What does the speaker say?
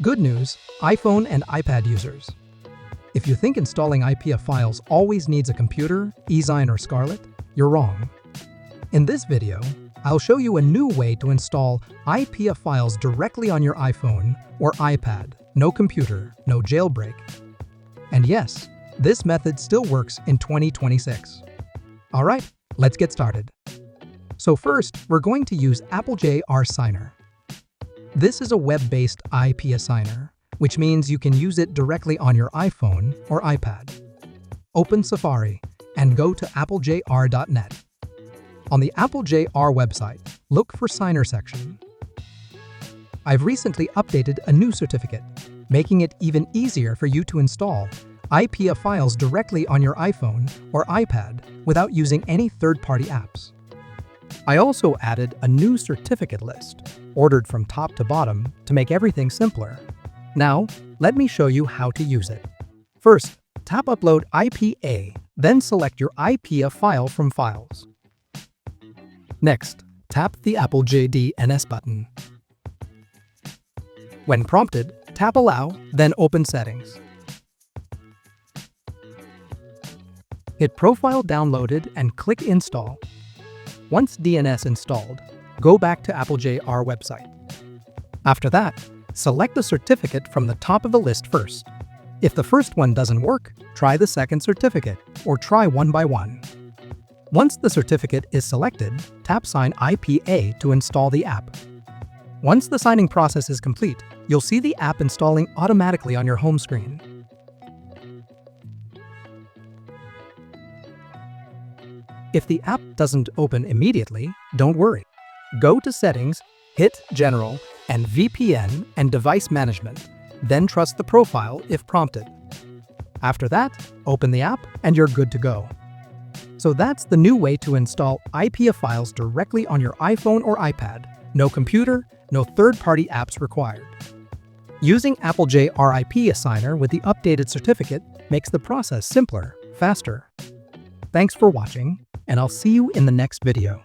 Good news, iPhone and iPad users. If you think installing IPA files always needs a computer, esign, or Scarlet, you're wrong. In this video, I'll show you a new way to install IPA files directly on your iPhone or iPad. No computer, no jailbreak. And yes, this method still works in 2026. Alright, let's get started. So first, we're going to use Applej Signer. This is a web-based IP assigner, which means you can use it directly on your iPhone or iPad. Open Safari and go to applejr.net. On the Applej website, look for Signer section. I've recently updated a new certificate, making it even easier for you to install IPA files directly on your iPhone or iPad without using any third-party apps. I also added a new certificate list, ordered from top to bottom, to make everything simpler. Now, let me show you how to use it. First, tap Upload IPA, then select your IPA file from Files. Next, tap the Applej DNS button. When prompted, tap Allow, then open Settings. Hit Profile Downloaded and click Install. Once DNS installed, go back to Applej website. After that, select the certificate from the top of the list first. If the first one doesn't work, try the second certificate, or try one by one. Once the certificate is selected, tap Sign IPA to install the app. Once the signing process is complete, you'll see the app installing automatically on your home screen. If the app doesn't open immediately, don't worry. Go to Settings, hit General, and VPN and Device Management, then trust the profile if prompted. After that, open the app and you're good to go. So that's the new way to install IPA files directly on your iPhone or iPad. No computer, no third-party apps required. Using Applej IP Assigner with the updated certificate makes the process simpler, faster. Thanks for watching, and I'll see you in the next video.